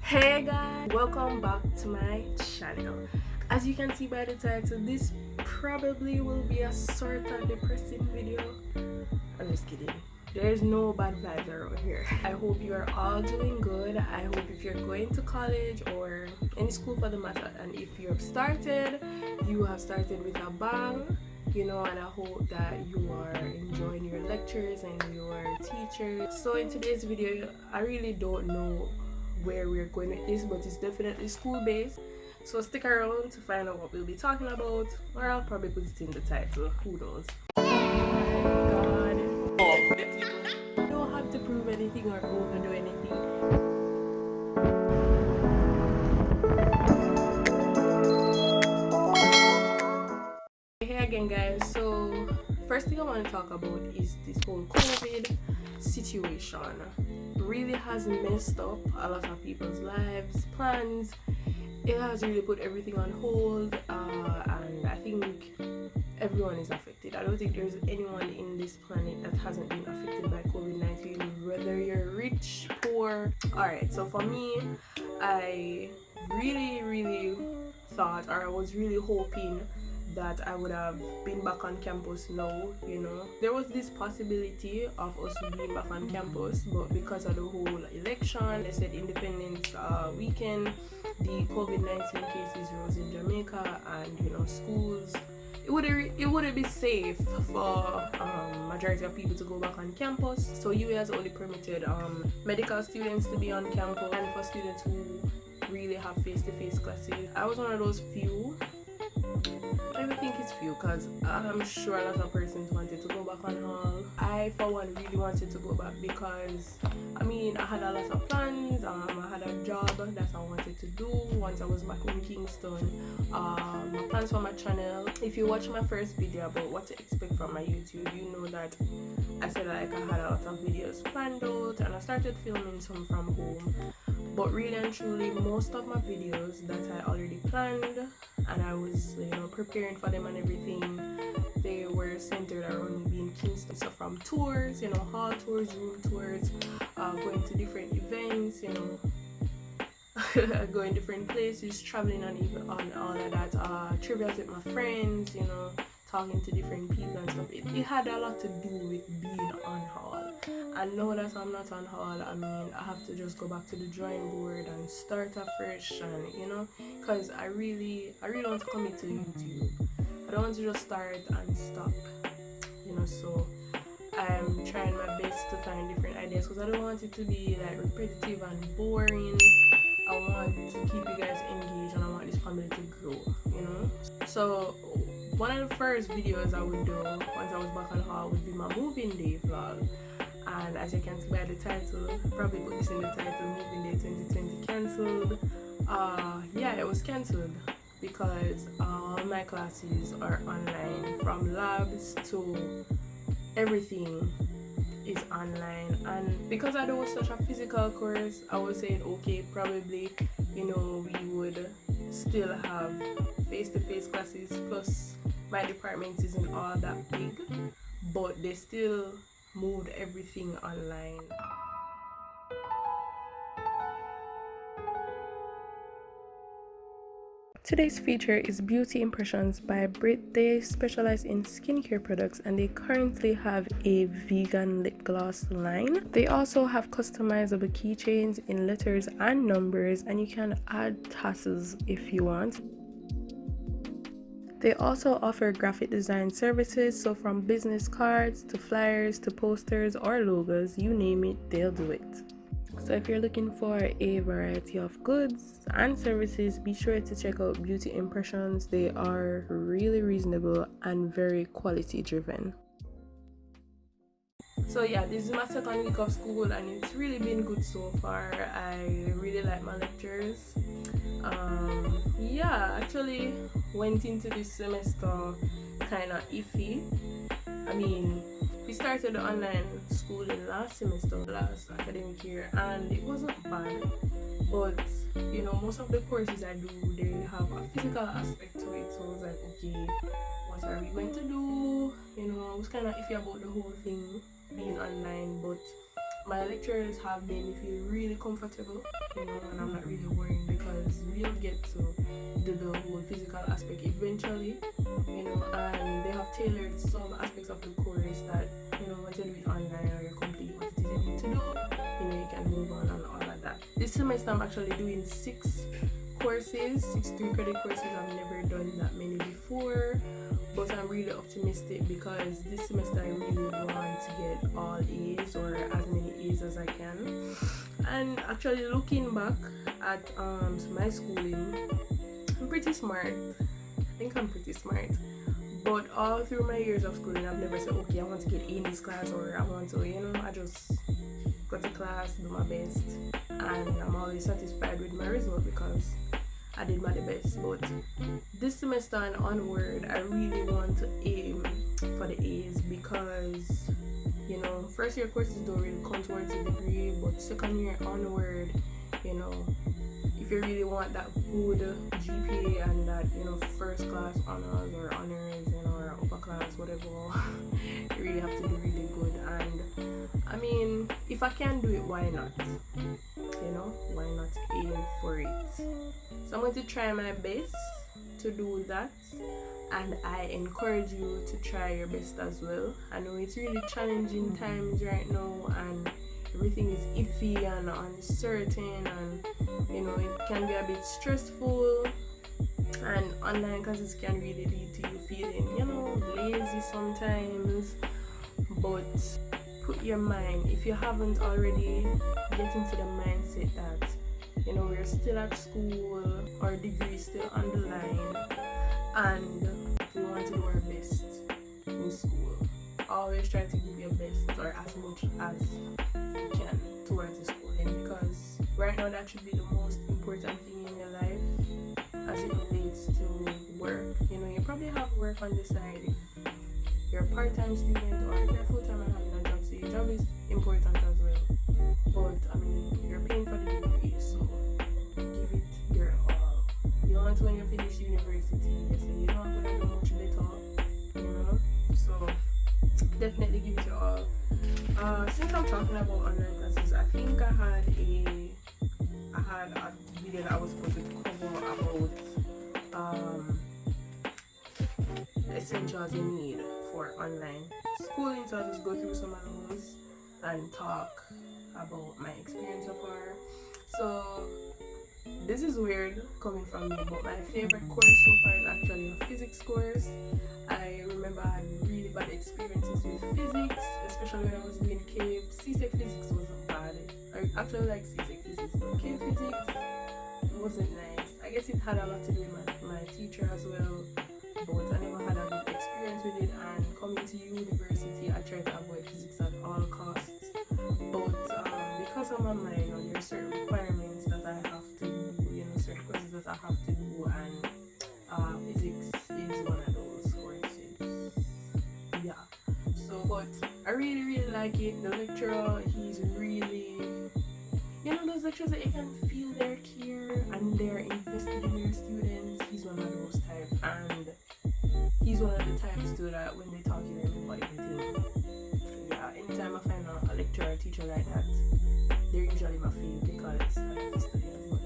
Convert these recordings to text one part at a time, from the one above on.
Hey guys, welcome back to my channel. As you can see by the title, this probably will be a sort of depressing video. I'm just kidding. There's no bad vibes around here. I hope you are all doing good. I hope if you're going to college or any school for the matter, and if you have started with a bang, and I hope that you are enjoying your lectures and your teachers. So in today's video, I really don't know where we're going with this, but it's definitely school based, so stick around to find out what we'll be talking about, or I'll probably put it in the title, who knows. Oh my god, you don't have to prove anything or overdo anything. Hey again guys, so first thing I want to talk about is this whole COVID situation. Really has messed up a lot of people's lives, plans. It has really put everything on hold, and I think everyone is affected. I don't think there's anyone in this planet that hasn't been affected by COVID-19, whether you're rich, poor. Alright, so for me, I really thought, or I was really hoping that I would have been back on campus now. There was this possibility of us being back on campus, but because of the whole election, they said Independence weekend, the COVID-19 cases rose in Jamaica, and schools, it wouldn't be safe for majority of people to go back on campus. So UA has only permitted medical students to be on campus, and for students who really have face-to-face classes. I was one of those few. I don't think it's few, because I'm sure a lot of persons wanted to go back on hall. I for one really wanted to go back because I had a lot of plans. I had a job that I wanted to do once I was back in Kingston. My plans for my channel, if you watch my first video about what to expect from my YouTube, you know that I said I had a lot of videos planned out, and I started filming some from home. But really and truly, most of my videos that I already planned and I was preparing for them and everything, they were centered around me being Kingston. So from tours, hall tours, room tours, going to different events, going different places, traveling on all of that, trivias with my friends, talking to different people and stuff. It had a lot to do with being on hall. And now that I'm not on hall, I have to just go back to the drawing board and start afresh, and because I really want to commit to YouTube. I don't want to just start and stop, so I'm trying my best to find different ideas, because I don't want it to be like repetitive and boring. I want to keep you guys engaged, and I want this family to grow, So one of the first videos I would do once I was back on hall would be my moving day vlog. And as you can see by the title, I probably put this in the title, Moving Day 2020 cancelled. Yeah, it was cancelled because all my classes are online, from labs to everything is online. And because I do such a physical course, I was saying, okay, probably, we would still have face-to-face classes, plus my department isn't all that big, but they still moved everything online. Today's feature is Beauty Impressions by Britt. They specialize in skincare products, and they currently have a vegan lip gloss line. They also have customizable keychains in letters and numbers, and you can add tassels if you want. They also offer graphic design services, so from business cards to flyers to posters or logos, you name it, they'll do it. So if you're looking for a variety of goods and services, be sure to check out Beauty Impressions. They are really reasonable and very quality driven. So yeah, this is my second week of school, and it's really been good so far. I really like my lectures. Yeah, actually went into this semester kind of iffy. We started the online schooling last semester, last academic year, and it wasn't bad. But most of the courses I do, they have a physical aspect to it. So I was like, okay, what are we going to do? I was kind of iffy about the whole thing being online, but My lecturers have made me feel really comfortable, and I'm not really worrying because we'll get to do the whole physical aspect eventually, and they have tailored some aspects of the course that, once you do it online or you complete what it is you need to do, you can move on and all of that. This semester I'm actually doing 6 courses, 6 3-credit courses. I've never done that many before, but I'm really optimistic because this semester I really want to get all A's or as many A's as I can. And actually looking back at my schooling, I'm pretty smart. I think I'm pretty smart. But all through my years of schooling, I've never said, okay, I want to get A in this class, or I want to, I just go to class, do my best, and I'm always satisfied with my result because I did my best. But this semester and onward, I really want to aim for the A's because, first year courses don't really come towards a degree, but second year onward, if you really want that good GPA and that, first class honors or honors, or upper class, whatever, you really have to do really good. And I mean, if I can do it, why not? Why not aim for it? So I'm going to try my best to do that, and I encourage you to try your best as well. I know it's really challenging times right now, and everything is iffy and uncertain, and it can be a bit stressful, and online classes can really lead to you feeling lazy sometimes. But put your mind, if you haven't already, get into the mindset that we're still at school, our degree is still on the line, and we want to do our best in school. Always try to give your best, or as much as you can, towards the schooling, because right now that should be the most important thing in your life as it relates to work. You probably have work on the side if you're a part-time student, or if you're full-time and having a job, so your job is important as well. But I mean, you're paying for the degree, so give it your all. You want to, when you finish university, you say you don't have to do much better, so definitely give it your all. Since I'm talking about online classes, I think I had a video that I was supposed to cover about essentials you need for online schooling, so I'll just go through some of those and talk about my experience so far. So this is weird coming from me, but my favorite course so far is actually a physics course. I remember I had really bad experiences with physics, especially when I was doing K. C-Sec physics wasn't bad. I actually like C-Sec physics, but K physics, it wasn't nice. I guess it had a lot to do with my teacher as well, but I never had a good experience with it. And coming to university, I tried to avoid physics at all costs. But because I'm online, there are certain requirements that I have to do, certain courses that I have to do, and physics is one of those courses. Yeah. So, but I really, really like it. The lecturer, he's really, those lecturers that you can feel their care and they're invested in their students. He's one of those types, and he's one of the types too that when they talk to them about everything. Yeah, anytime I find a lecturer or teacher like that, they're usually my fave because I like to study as much.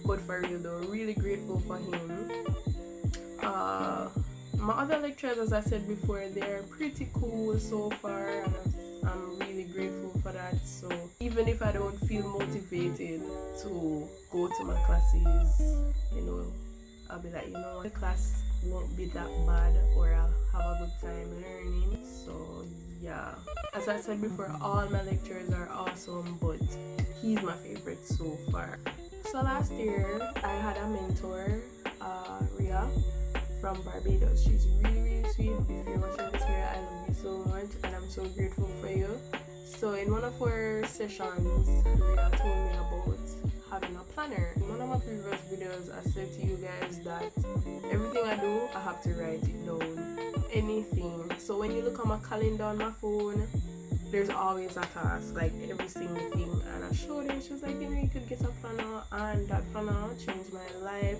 But for real though, really grateful for him. My other lecturers, as I said before, they're pretty cool so far, and I'm really grateful for that. So even if I don't feel motivated to go to my classes, I'll be like, the class won't be that bad, or I'll have a good time learning. So yeah, as I said before, all my lecturers are awesome, but he's my favorite so far. So last year I had a mentor, Ria from Barbados. She's really, really sweet. If you're watching this video, I love you so much, and I'm so grateful for you. So in one of our sessions, Ria told me about having a planner. In one of my previous videos, I said to you guys that everything I do, I have to write it down. Anything. So when you look at my calendar on my phone, there's always a task, like every single thing. And I showed her, she was like, you could get a planner, and that planner changed my life.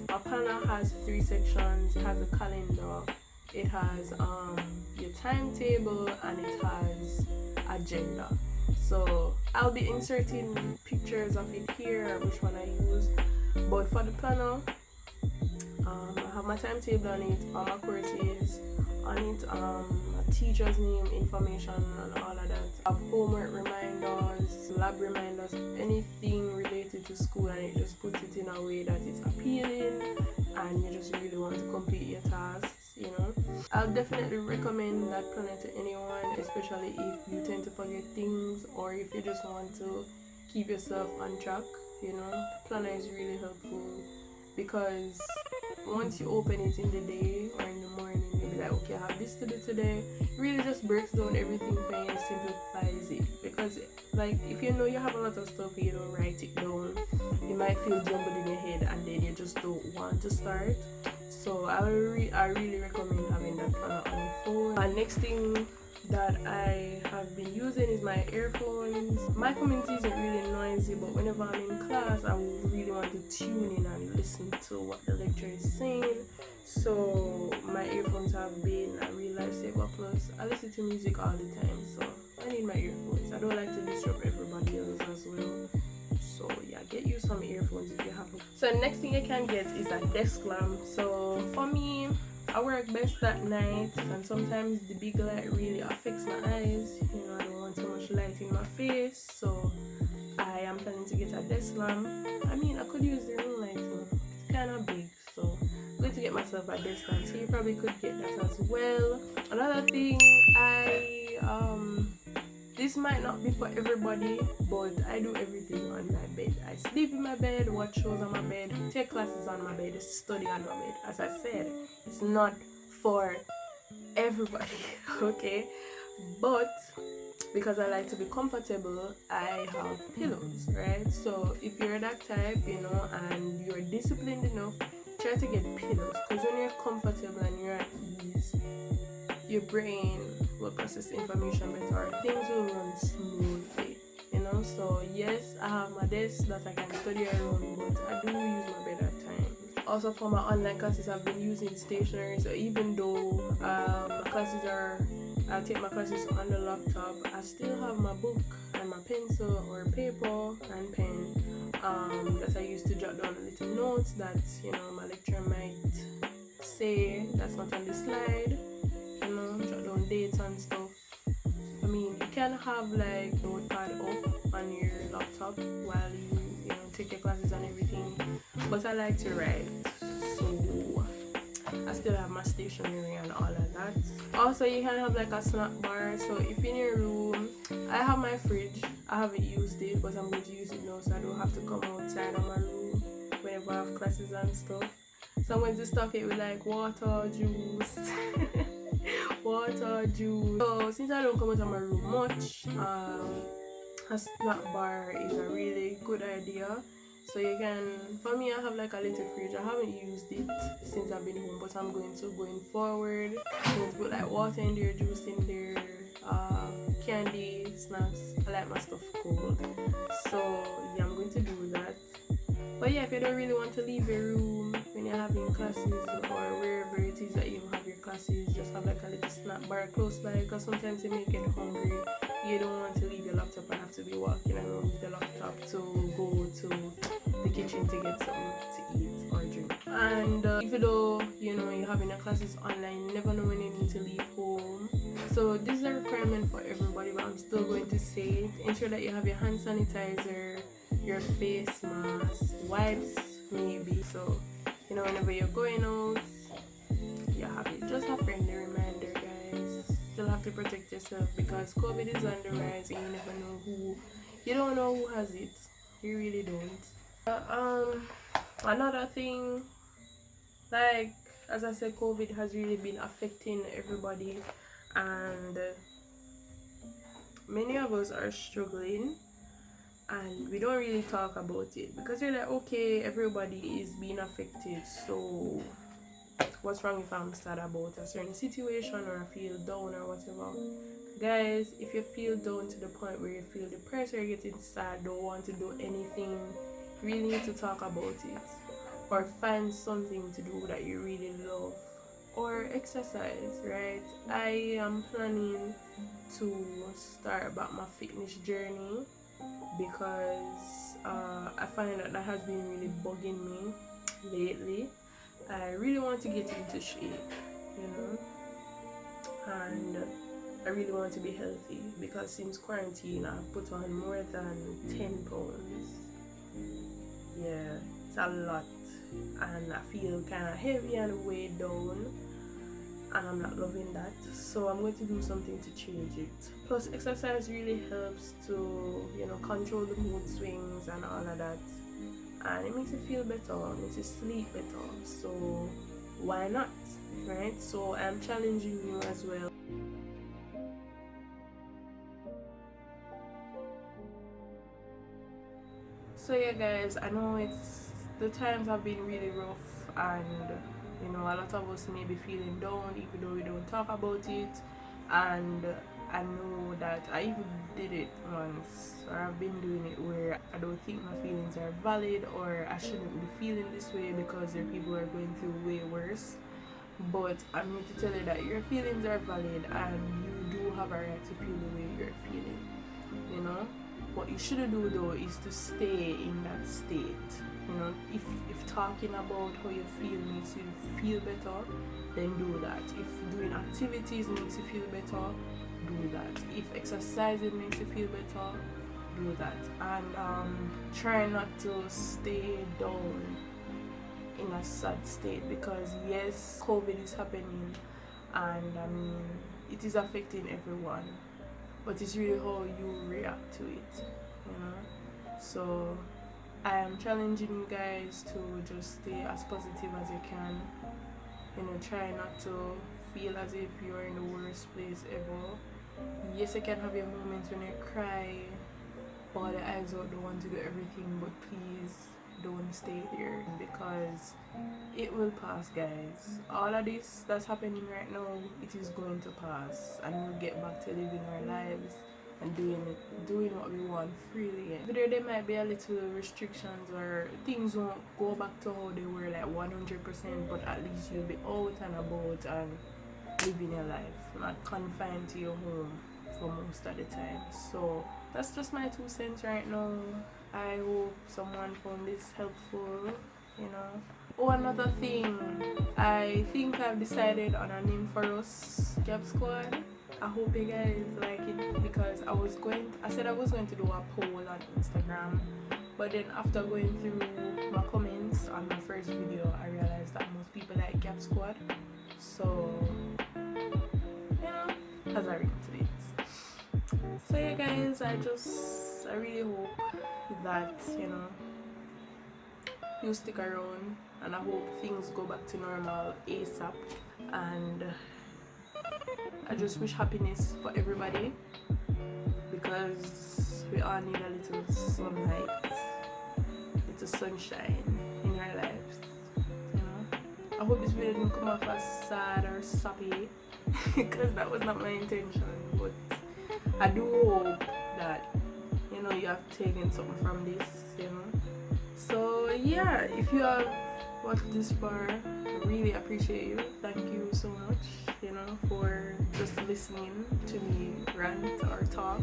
My planner has 3 sections. It has a calendar, it has your timetable, and it has agenda. So I'll be inserting pictures of it here, which one I use. But for the planner, I have my timetable on it, all my courses on it, my teacher's name, information, and all of that. I have homework reminders, lab reminders, anything related to school, and it just puts it in a way that it's appealing and you just really want to complete your tasks, you know. I'll definitely recommend that planner to anyone, especially if you tend to forget things or if you just want to keep yourself on track, you know. Planner is really helpful because once you open it in the day or in the morning, you'll be like, okay, I have this to do today. It really just breaks down everything for you and simplifies it. Because, like, if you know you have a lot of stuff, you don't write it down, you might feel jumbled in your head and then you just don't want to start. So I really recommend having that planner on your phone. And next thing that I have been using is my earphones. My community isn't really noisy, but whenever I'm in class, I really want to tune in and listen to what the lecturer is saying. So my earphones have been a real lifesaver. Plus, I listen to music all the time, so I need my earphones. I don't like to disrupt everybody else as well. So yeah, get you some earphones if you have them. So next thing you can get is a desk lamp. So for me, I work best at night, and sometimes the big light really affects my eyes. You know, I don't want so much light in my face, so I am planning to get a desk lamp. I mean, I could use the ring light too. It's kind of big, so I'm going to get myself a desk lamp. So you probably could get that as well. Another thing, this might not be for everybody, but I do everything on my bed. I sleep in my bed, watch shows on my bed, take classes on my bed, study on my bed. As I said, it's not for everybody, okay? But because I like to be comfortable, I have pillows, right? So if you're that type, you know, and you're disciplined enough, try to get pillows, because when you're comfortable and you're at ease, your brain will process information better, things will run smoothly, you know. So yes, I have my desk that I can study around, but I do use my bed at times. Also for my online classes, I've been using stationery, so even though I take my classes on the laptop, I still have my book and my pencil or paper and pen that I use to jot down little notes that, you know, my lecturer might say that's not on the slide, you know, jot down dates and stuff. I mean, you can have like notepad up on your laptop while you know, take your classes and everything, but I like to write, so I still have my stationery and all of that. Also, you can have like a snack bar. So if in your room, I have my fridge. I haven't used it, but I'm going to use it now, so I don't have to come outside of my room whenever I have classes and stuff. So I'm going to stock it with like water, juice, water, juice. So since I don't come out of my room much, a snack bar is a really good idea. So you can, for me, I have like a little fridge. I haven't used it since I've been home, but I'm going to going forward. I'm going to put like water in there, juice in there, candy, snacks. I like my stuff cold. So yeah, I'm going to do that. But yeah, if you don't really want to leave your room when you're having classes or wherever it is that you have your classes, just have like a little snack bar close by, because sometimes you may get hungry. You don't want to leave your laptop and have to be walking around with the laptop to go to the kitchen to get something to eat or drink. And even though, you know, you're having your classes online, you never know when you need to leave home. So this is a requirement for everybody, but I'm still going to say it. Ensure that you have your hand sanitizer, your face mask, wipes maybe. So, you know, whenever you're going out, you have it. Just a friendly reminder, guys. Still have to protect yourself because COVID is on the rise and you never know you don't know who has it. You really don't. Another thing, like as I said, COVID has really been affecting everybody, and many of us are struggling, and we don't really talk about it because we're like, okay, everybody is being affected, so what's wrong if I'm sad about a certain situation or I feel down or whatever? Guys, if you feel down to the point where you feel depressed or you're getting sad, don't want to do anything, you really need to talk about it or find something to do that you really love. or exercise, right? I am planning to start back my fitness journey because I find that has been really bugging me lately. I really want to get into shape, you know, and I really want to be healthy because since quarantine I've put on more than 10 pounds. Yeah, it's a lot, and I feel kind of heavy and weighed down, and I'm not loving that. So I'm going to do something to change it. Plus, exercise really helps to, you know, control the mood swings and all of that, and it makes you feel better, it makes you sleep better. So why not, right? So I'm challenging you as well. So yeah, guys, I know the times have been really rough, and you know, a lot of us may be feeling down even though we don't talk about it. And I know that I even did it once, or I've been doing it, where I don't think my feelings are valid, or I shouldn't be feeling this way because there are people who are going through way worse. But I'm here to tell you that your feelings are valid, and you do have a right to feel the way you're feeling, you know. What you shouldn't do though is to stay in that state. You know, if talking about how you feel makes you feel better, then do that. If doing activities makes you feel better, do that. If exercising makes you feel better, do that. And try not to stay down in a sad state, because yes, COVID is happening, and I mean, it is affecting everyone, but it's really how you react to it, you know. So I am challenging you guys to just stay as positive as you can, you know. Try not to feel as if you're in the worst place ever. Yes, you can have your moments when you cry, bawl your eyes out, don't want to do everything, but please don't stay there, because it will pass, guys. All of this that's happening right now, it is going to pass, and we'll get back to living our lives and doing what we want freely. Whether there might be a little restrictions or things won't go back to how they were like 100%, but at least you'll be out and about and living your life, not confined to your home for most of the time. So that's just my 2 cents right now. I hope someone found this helpful, you know. Oh, another thing, I think I've decided on a name for us, GabSquad. I hope you guys like it, because I said I was going to do a poll on Instagram, but then after going through my comments on my first video, I realized that most people like GabSquad. So yeah, as I read to it. So yeah, guys, I really hope that, you know, you stick around, and I hope things go back to normal ASAP. And I just wish happiness for everybody, because we all need a little sunlight, little sunshine in our lives, you know. I hope this video didn't come off as sad or sappy because that was not my intention, but I do hope that, you know, you have taken something from this, you know. So yeah, if you have watched this far, I really appreciate you. Thank you so much, you know, for just listening to me rant or talk,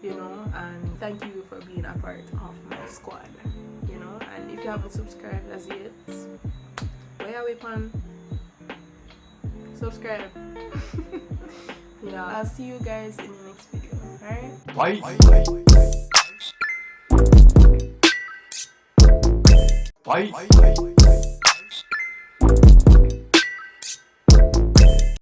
you know, and thank you for being a part of my squad, you know. And if you haven't subscribed as yet, where are we, pan? Subscribe. Yeah, I'll see you guys in the next video. Alright? Bye.